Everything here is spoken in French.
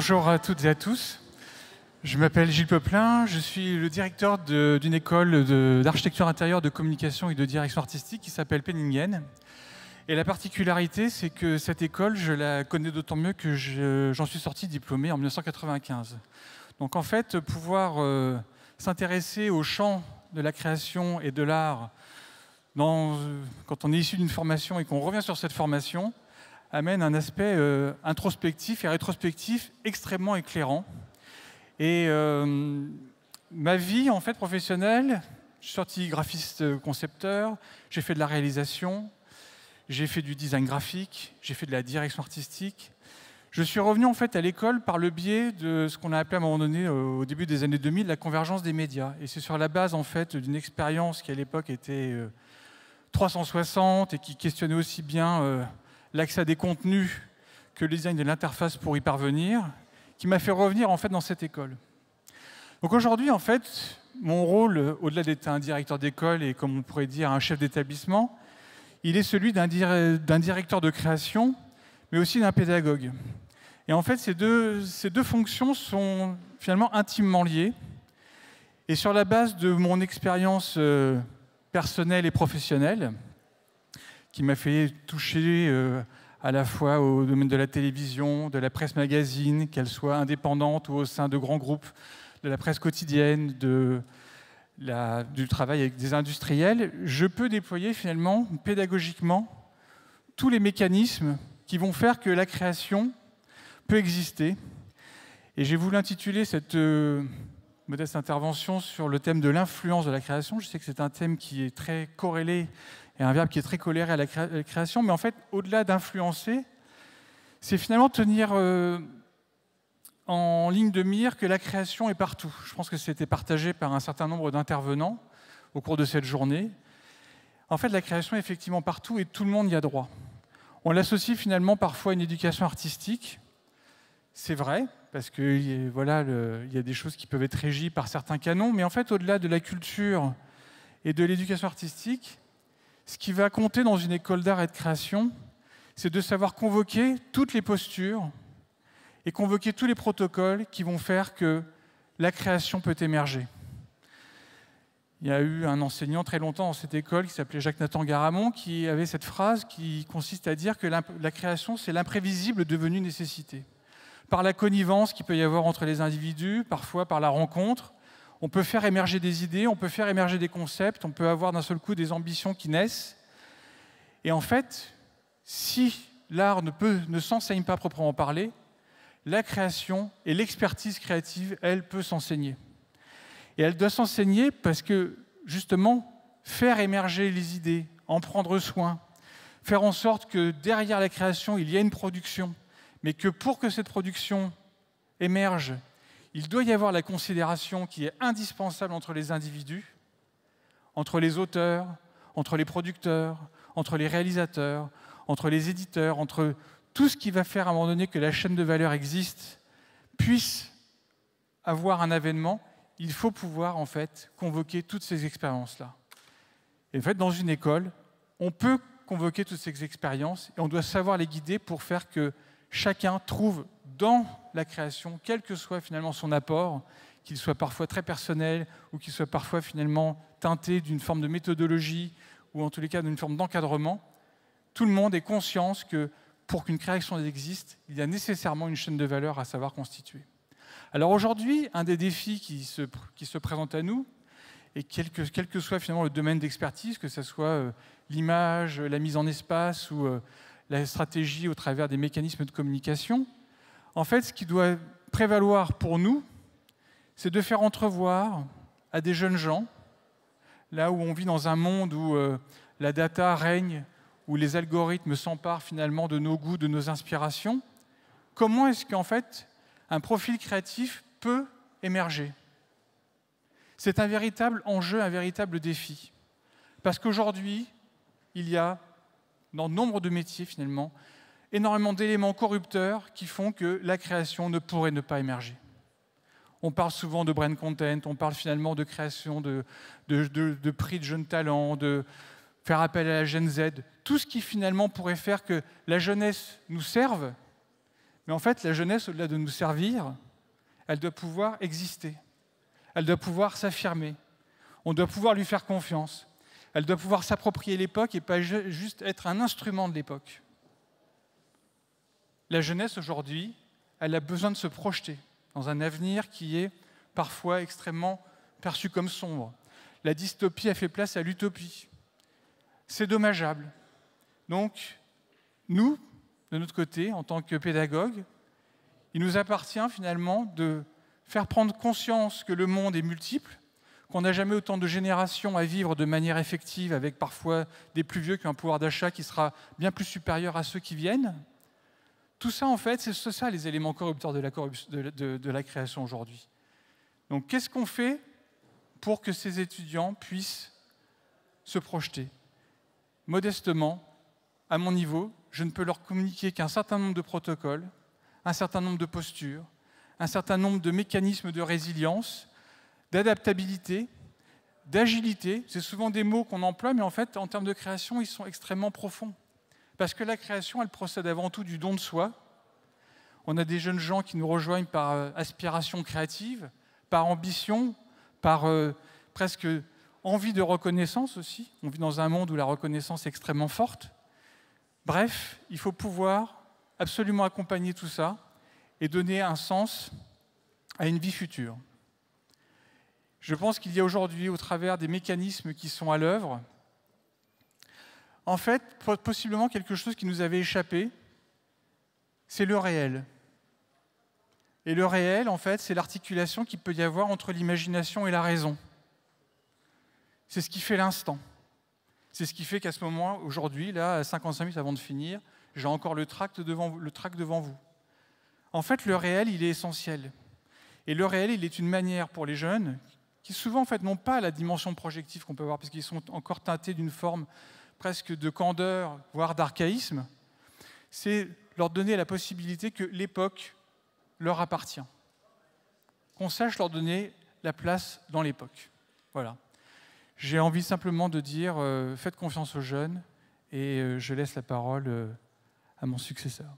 Bonjour à toutes et à tous. Je m'appelle Gilles Peuplin, je suis le directeur d'une école d'architecture intérieure, de communication et de direction artistique qui s'appelle Penningen. Et la particularité, c'est que cette école, je la connais d'autant mieux que j'en suis sorti diplômé en 1995. Donc en fait, pouvoir s'intéresser au champ de la création et de l'art quand on est issu d'une formation et qu'on revient sur cette formation, amène un aspect introspectif et rétrospectif extrêmement éclairant. Et ma vie en fait professionnelle, je suis sorti graphiste concepteur, j'ai fait de la réalisation, j'ai fait du design graphique, j'ai fait de la direction artistique. Je suis revenu en fait à l'école par le biais de ce qu'on a appelé à un moment donné, au début des années 2000, la convergence des médias. Et c'est sur la base en fait d'une expérience qui à l'époque était 360 et qui questionnait aussi bien l'accès à des contenus que le design de l'interface pour y parvenir, qui m'a fait revenir en fait dans cette école. Donc aujourd'hui en fait, mon rôle, au-delà d'être un directeur d'école et comme on pourrait dire un chef d'établissement, il est celui d'un directeur de création, mais aussi d'un pédagogue. Et en fait, ces deux fonctions sont finalement intimement liées. Et sur la base de mon expérience personnelle et professionnelle, qui m'a fait toucher à la fois au domaine de la télévision, de la presse magazine, qu'elle soit indépendante ou au sein de grands groupes, de la presse quotidienne, du travail avec des industriels, je peux déployer finalement, pédagogiquement, tous les mécanismes qui vont faire que la création peut exister. Et j'ai voulu intituler cette modeste intervention sur le thème de l'influence de la création. Je sais que c'est un thème qui est très corrélé et un verbe qui est très corrélé à la création, mais en fait, au-delà d'influencer, c'est finalement tenir en ligne de mire que la création est partout. Je pense que c'était partagé par un certain nombre d'intervenants au cours de cette journée. En fait, la création est effectivement partout et tout le monde y a droit. On l'associe finalement parfois à une éducation artistique. C'est vrai, parce que voilà, il y a des choses qui peuvent être régies par certains canons, mais en fait, au-delà de la culture et de l'éducation artistique, ce qui va compter dans une école d'art et de création, c'est de savoir convoquer toutes les postures et convoquer tous les protocoles qui vont faire que la création peut émerger. Il y a eu un enseignant très longtemps dans cette école qui s'appelait Jacques-Nathan Garamond qui avait cette phrase qui consiste à dire que la création, c'est l'imprévisible devenu nécessité. Par la connivence qu'il peut y avoir entre les individus, parfois par la rencontre, on peut faire émerger des idées, on peut faire émerger des concepts, on peut avoir d'un seul coup des ambitions qui naissent. Et en fait, si l'art ne s'enseigne pas proprement parler, la création et l'expertise créative, elle peut s'enseigner. Et elle doit s'enseigner parce que, justement, faire émerger les idées, en prendre soin, faire en sorte que derrière la création, il y ait une production, mais que pour que cette production émerge, il doit y avoir la considération qui est indispensable entre les individus, entre les auteurs, entre les producteurs, entre les réalisateurs, entre les éditeurs, entre tout ce qui va faire à un moment donné que la chaîne de valeur existe, puisse avoir un avènement. Il faut pouvoir en fait convoquer toutes ces expériences-là. Et en fait, dans une école, on peut convoquer toutes ces expériences et on doit savoir les guider pour faire que chacun trouve dans la création, quel que soit finalement son apport, qu'il soit parfois très personnel ou qu'il soit parfois finalement teinté d'une forme de méthodologie ou en tous les cas d'une forme d'encadrement, tout le monde ait conscience que pour qu'une création existe, il y a nécessairement une chaîne de valeur à savoir constituer. Alors aujourd'hui, un des défis qui se présente à nous, et quel que soit finalement le domaine d'expertise, que ce soit l'image, la mise en espace ou la stratégie au travers des mécanismes de communication, en fait, ce qui doit prévaloir pour nous, c'est de faire entrevoir à des jeunes gens, là où on vit dans un monde où la data règne, où les algorithmes s'emparent finalement de nos goûts, de nos inspirations, comment est-ce qu'en fait, un profil créatif peut émerger? C'est un véritable enjeu, un véritable défi. Parce qu'aujourd'hui, il y a, dans nombre de métiers finalement, énormément d'éléments corrupteurs qui font que la création ne pourrait ne pas émerger. On parle souvent de brain content, on parle finalement de création de prix de jeunes talents, de faire appel à la Gen Z, tout ce qui finalement pourrait faire que la jeunesse nous serve, Mais en fait, la jeunesse, au-delà de nous servir, elle doit pouvoir exister. Elle doit pouvoir s'affirmer. On doit pouvoir lui faire confiance. Elle doit pouvoir s'approprier l'époque et pas juste être un instrument de l'époque. La jeunesse, aujourd'hui, elle a besoin de se projeter dans un avenir qui est parfois extrêmement perçu comme sombre. La dystopie a fait place à l'utopie. C'est dommageable. Donc, nous, de notre côté, en tant que pédagogues, il nous appartient finalement de faire prendre conscience que le monde est multiple, qu'on n'a jamais autant de générations à vivre de manière effective, avec parfois des plus vieux qui ont un pouvoir d'achat qui sera bien plus supérieur à ceux qui viennent. Tout ça, en fait, c'est ça les éléments corrupteurs de la création aujourd'hui. Donc, qu'est-ce qu'on fait pour que ces étudiants puissent se projeter? Modestement, à mon niveau, je ne peux leur communiquer qu'un certain nombre de protocoles, un certain nombre de postures, un certain nombre de mécanismes de résilience, d'adaptabilité, d'agilité. C'est souvent des mots qu'on emploie, mais en fait, en termes de création, ils sont extrêmement profonds. Parce que la création, elle procède avant tout du don de soi. On a des jeunes gens qui nous rejoignent par aspiration créative, par ambition, par presque envie de reconnaissance aussi. On vit dans un monde où la reconnaissance est extrêmement forte. Bref, il faut pouvoir absolument accompagner tout ça et donner un sens à une vie future. Je pense qu'il y a aujourd'hui, au travers des mécanismes qui sont à l'œuvre, en fait, possiblement quelque chose qui nous avait échappé, c'est le réel. Et le réel, en fait, c'est l'articulation qu'il peut y avoir entre l'imagination et la raison. C'est ce qui fait l'instant. C'est ce qui fait qu'à ce moment, aujourd'hui, là, à 55 minutes avant de finir, j'ai encore le tract devant vous. En fait, le réel, il est essentiel. Et le réel, il est une manière pour les jeunes, qui souvent, en fait, n'ont pas la dimension projective qu'on peut avoir, parce qu'ils sont encore teintés d'une forme presque de candeur, voire d'archaïsme, c'est leur donner la possibilité que l'époque leur appartient. Qu'on sache leur donner la place dans l'époque. Voilà. J'ai envie simplement de dire, faites confiance aux jeunes, et je laisse la parole à mon successeur.